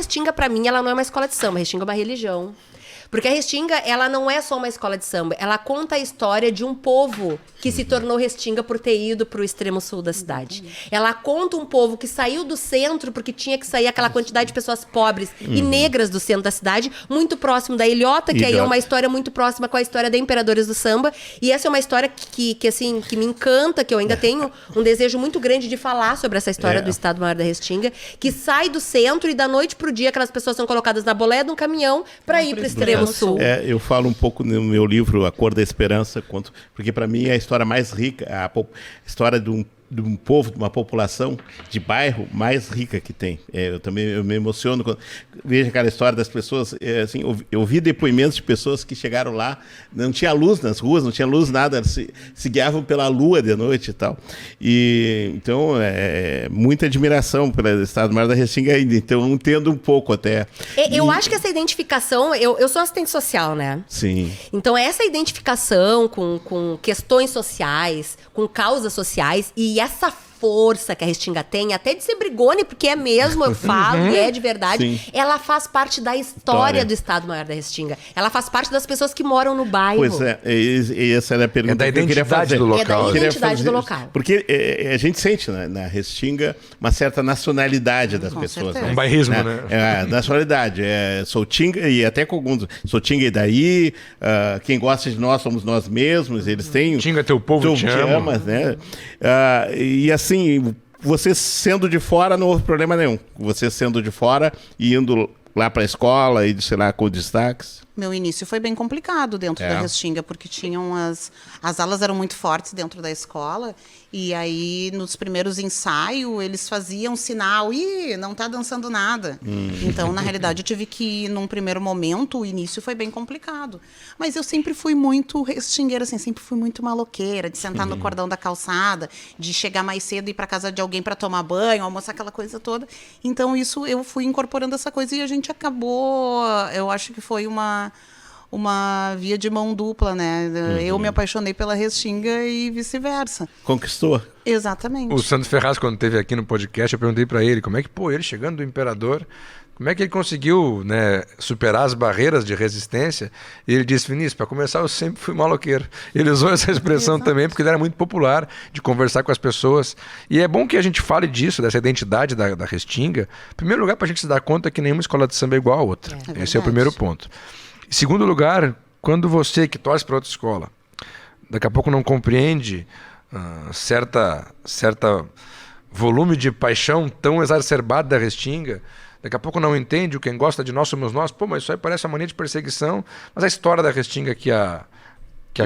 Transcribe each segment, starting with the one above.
Restinga, pra mim, ela não é uma escola de samba. A Restinga é uma religião. Porque a Restinga, ela não é só uma escola de samba. Ela conta a história de um povo que se tornou Restinga por ter ido pro extremo sul da cidade. Ela conta um povo que saiu do centro porque tinha que sair aquela quantidade de pessoas pobres e negras do centro da cidade, muito próximo da Ilhota, que aí é uma história muito próxima com a história da Imperadores do Samba. E essa é uma história que me encanta, que eu ainda tenho um desejo muito grande de falar sobre essa história do Estado Maior da Restinga, que sai do centro e da noite pro dia aquelas pessoas são colocadas na boleia de um caminhão para ir pro extremo sul. Eu falo um pouco no meu livro A Cor da Esperança, porque para mim é a história mais rica, a história de um povo, de uma população de bairro mais rica que tem. Eu me emociono quando vejo aquela história das pessoas. Assim, eu vi depoimentos de pessoas que chegaram lá, não tinha luz nas ruas, não tinha luz, nada, se guiavam pela lua de noite e tal. Então, muita admiração pelo Estado Maior da Restinga ainda. Então, eu entendo um pouco até. Eu acho que essa identificação... Eu sou assistente social, né? Sim. Então, essa identificação com questões sociais, com causas sociais e essa força que a Restinga tem, até de ser brigone, porque é mesmo, eu falo, e é de verdade, ela faz parte da história do Estado Maior da Restinga. Ela faz parte das pessoas que moram no bairro. Pois e essa era a pergunta da que eu queria fazer. Do local. É da identidade do local. Porque a gente sente na Restinga uma certa nacionalidade das pessoas. Né? Um bairrismo, né? Nacionalidade. Sou Tinga, e até com alguns. Sou Tinga e daí, quem gosta de nós somos nós mesmos, eles têm... Tinga, teu povo te ama. Né? E assim, você sendo de fora não houve problema nenhum. Você sendo de fora e indo lá para a escola e, sei lá, com destaques. Meu início foi bem complicado dentro da Restinga, porque tinham as alas eram muito fortes dentro da escola, e aí nos primeiros ensaios eles faziam sinal, não tá dançando nada. Então, na realidade, eu tive que, num primeiro momento, o início foi bem complicado. Mas eu sempre fui muito restingueira, assim, sempre fui muito maloqueira, de sentar no cordão da calçada, de chegar mais cedo e ir para casa de alguém para tomar banho, almoçar, aquela coisa toda. Então, isso eu fui incorporando essa coisa e a gente acabou, eu acho que foi uma via de mão dupla, né? Eu me apaixonei pela Restinga e vice-versa. Conquistou. Exatamente. O Sandro Ferraz, quando esteve aqui no podcast, eu perguntei para ele como é que, ele chegando do Imperador, como é que ele conseguiu, né, superar as barreiras de resistência? E ele disse: Vinícius, para começar, eu sempre fui maloqueiro. Ele usou essa expressão também, porque ele era muito popular de conversar com as pessoas. E é bom que a gente fale disso, dessa identidade da Restinga. Em primeiro lugar, para a gente se dar conta que nenhuma escola de samba é igual a outra. Esse é o primeiro ponto. Em segundo lugar, quando você que torce para outra escola, daqui a pouco não compreende certa volume de paixão tão exacerbado da Restinga, daqui a pouco não entende o quem gosta de nós somos nós, mas isso aí parece uma mania de perseguição, mas a história da Restinga que a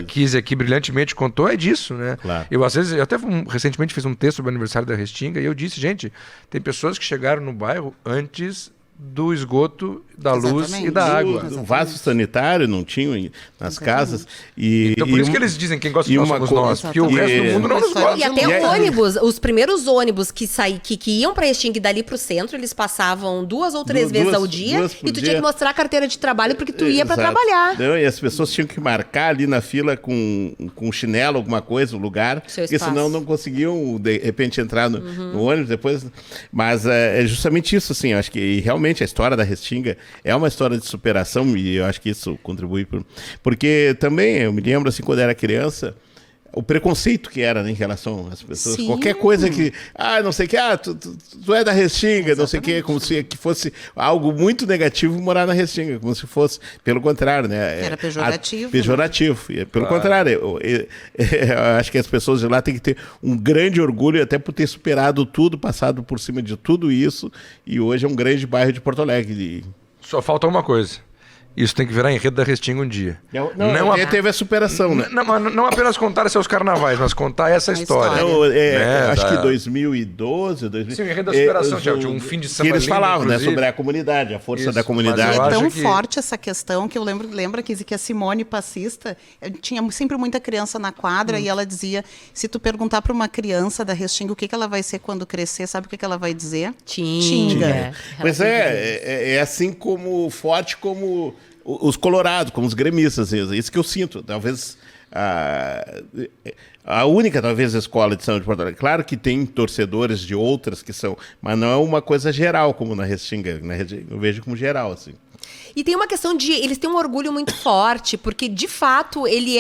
Kizzy aqui brilhantemente contou é disso, né? Claro. Eu até recentemente fiz um texto sobre o aniversário da Restinga e eu disse, gente, tem pessoas que chegaram no bairro antes do esgoto, da luz e da água. O vaso sanitário não tinham nas casas. Então por isso que eles dizem quem gosta de nós somos nós, porque o resto do mundo não nos gosta. E até ônibus, os primeiros ônibus que iam para Restinga e dali pro centro, eles passavam 2 ou 3 vezes ao dia e tu tinha que mostrar a carteira de trabalho porque tu ia para trabalhar. Não, e as pessoas tinham que marcar ali na fila com chinelo, alguma coisa, o lugar, porque senão não conseguiam de repente entrar no ônibus depois. Mas é justamente isso, assim, eu acho que realmente a história da Restinga é uma história de superação e eu acho que isso contribui porque também eu me lembro assim quando era criança o preconceito que era, né, em relação às pessoas. Sim. Qualquer coisa que não sei o que, tu é da Restinga, não sei o que, como se que fosse algo muito negativo morar na Restinga, como se fosse, pelo contrário, né? Era pejorativo. Pejorativo. Né? Pelo contrário, eu acho que as pessoas de lá têm que ter um grande orgulho até por ter superado tudo, passado por cima de tudo isso, e hoje é um grande bairro de Porto Alegre. Só falta uma coisa. Isso tem que virar enredo da Restinga um dia. Teve a superação, né? Não apenas contar seus carnavais, mas contar essa história. Acho que 2012... Sim, o enredo da superação, de um fim de samba. Que eles falavam, inclusive, né, sobre a comunidade, a força da comunidade. É tão forte essa questão que eu lembra que a Simone, passista, tinha sempre muita criança na quadra e ela dizia, se tu perguntar para uma criança da Restinga o que ela vai ser quando crescer, sabe o que ela vai dizer? Tinga. Pois é assim como forte como os colorados, como os gremistas, isso que eu sinto. Talvez a única, talvez, escola de samba de Porto Alegre. Claro que tem torcedores de outras que são, mas não é uma coisa geral, como na Restinga. Eu vejo como geral, assim. E tem uma questão de... Eles têm um orgulho muito forte, porque, de fato, ele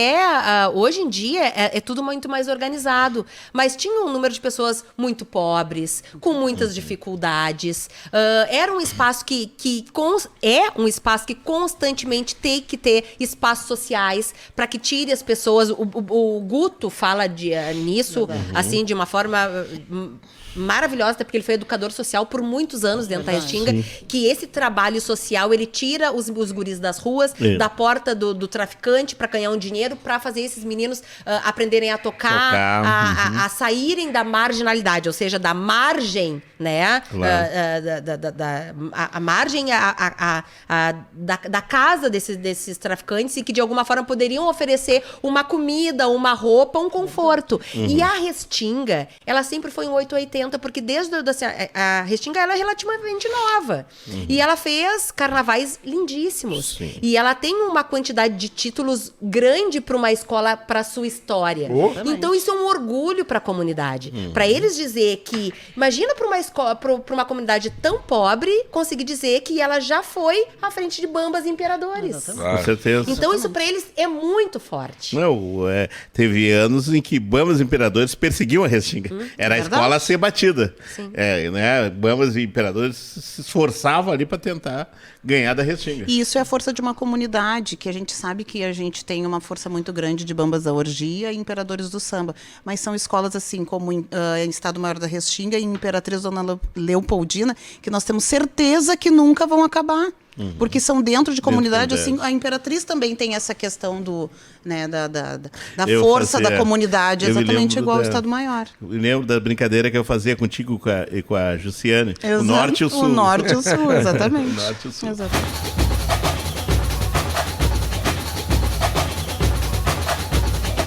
hoje em dia, é tudo muito mais organizado. Mas tinha um número de pessoas muito pobres, com muitas dificuldades. Era um espaço é um espaço que constantemente tem que ter espaços sociais para que tire as pessoas... O Guto fala nisso, assim, de uma forma... maravilhosa, até porque ele foi educador social por muitos anos dentro da Restinga, que esse trabalho social, ele tira os guris das ruas, da porta do traficante para ganhar um dinheiro, para fazer esses meninos aprenderem a tocar. A saírem da marginalidade, ou seja, da margem, né? Claro. A margem da casa desses traficantes, e que de alguma forma poderiam oferecer uma comida, uma roupa, um conforto. E a Restinga, ela sempre foi um 880, porque desde a Restinga ela é relativamente nova. E ela fez carnavais lindíssimos. Sim. E ela tem uma quantidade de títulos grande para uma escola, para sua história. Então isso é um orgulho para a comunidade. Para eles dizer que... Imagina para uma escola, para uma comunidade tão pobre, conseguir dizer que ela já foi à frente de Bambas e Imperadores. Com certeza. Então isso para eles é muito forte. Não, teve anos em que Bambas e Imperadores perseguiam a Restinga. Era a escola a ser batida. Né? Bambas e Imperadores se esforçavam ali para tentar ganhar da Restinga. E isso é a força de uma comunidade, que a gente sabe que a gente tem uma força muito grande de Bambas da Orgia e Imperadores do Samba. Mas são escolas assim como em Estado Maior da Restinga e Imperatriz Dona Leopoldina, que nós temos certeza que nunca vão acabar. Porque são dentro de comunidade, assim, a Imperatriz também tem essa questão da força da comunidade, exatamente igual ao Estado Maior. Eu lembro da brincadeira que eu fazia contigo e com a Jussiane, o Norte e o Sul. O Norte e o Sul, exatamente. O Norte e o Sul. Exatamente.